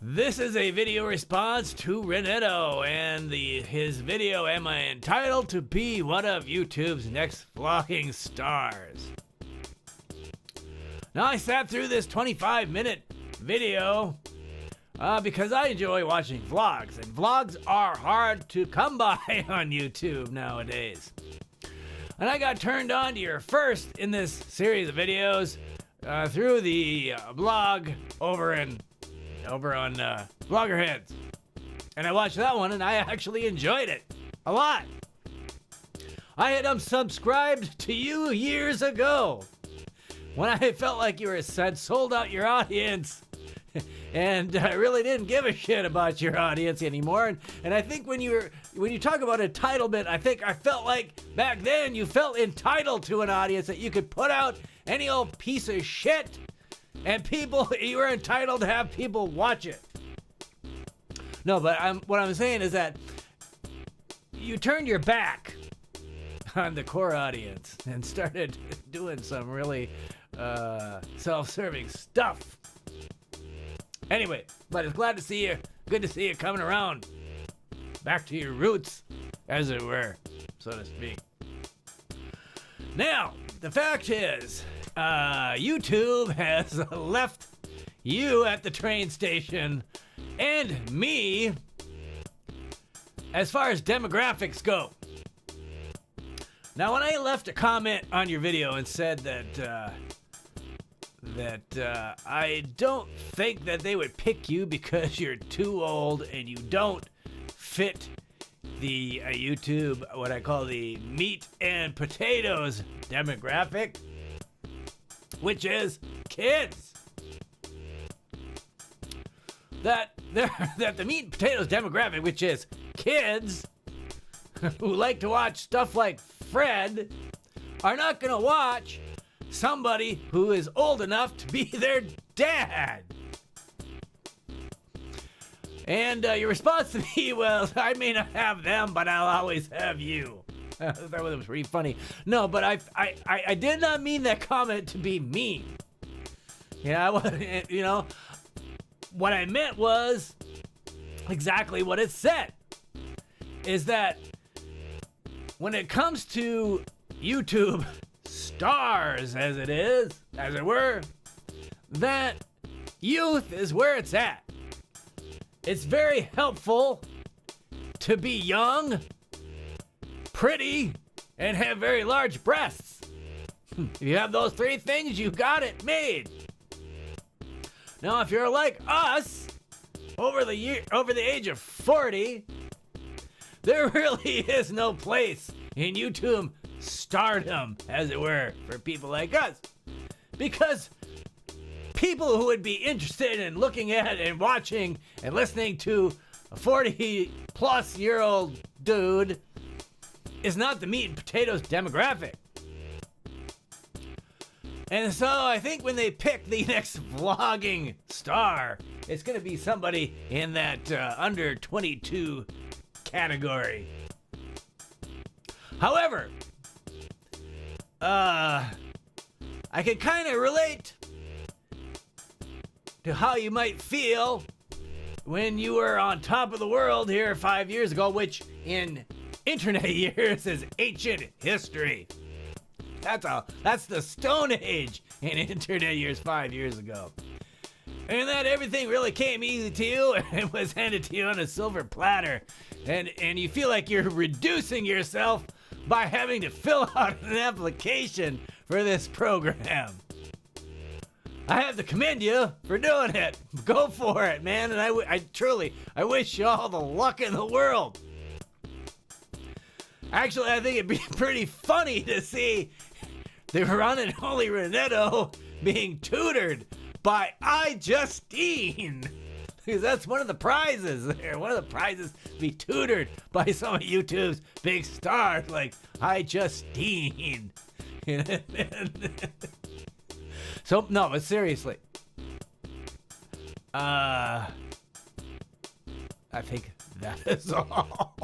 This is a video response to Renetto and his video, Am I Entitled to Be One of YouTube's Next Vlogging Stars? Now, I sat through this 25-minute video because I enjoy watching vlogs, and vlogs are hard to come by on YouTube nowadays. And I got turned on to your first in this series of videos through the blog over on Bloggerheads. And I watched that one and I actually enjoyed it a lot. I had unsubscribed to you years ago when I felt like you had sold out your audience and I really didn't give a shit about your audience anymore. And I think when you talk about entitlement, I felt like back then you felt entitled to an audience, that you could put out any old piece of shit and you were entitled to have people watch it. No, but what I'm saying is that you turned your back on the core audience and started doing some really self-serving stuff. Anyway, but it's glad to see you. Good to see you coming around. Back to your roots, as it were, so to speak. Now, the fact is, YouTube has left you at the train station and me as far as demographics go. Now, when I left a comment on your video and said that I don't think that they would pick you because you're too old and you don't fit the YouTube, what I call the meat and potatoes demographic, which is kids. That the meat and potatoes demographic, which is kids who like to watch stuff like Fred, are not going to watch somebody who is old enough to be their dad. And your response to me was, I may not have them, but I'll always have you. That was pretty funny. No, but I did not mean that comment to be mean. Yeah, what I meant was exactly what it said. Is that when it comes to YouTube stars, as it were, that youth is where it's at. It's very helpful to be young, pretty, and have very large breasts. If you have those three things, you got it made. Now, if you're like us, over the age of 40, there really is no place in YouTube stardom, as it were, for people like us. Because people who would be interested in looking at and watching and listening to a 40-plus-year-old dude is not the meat and potatoes demographic. And so I think when they pick the next vlogging star, it's going to be somebody in that under 22 category. However, I can kind of relate to how you might feel when you were on top of the world here 5 years ago, which in internet years is ancient history. That's the Stone Age in internet years 5 years ago. And that everything really came easy to you and was handed to you on a silver platter. And you feel like you're reducing yourself by having to fill out an application for this program. I have to commend you for doing it. Go for it, man. And I truly wish you all the luck in the world. Actually, I think it'd be pretty funny to see the one and only Renetto being tutored by Justine. Because that's one of the prizes there. One of the prizes to be tutored by some of YouTube's big stars like Justine. So, no, but seriously. I think that is all.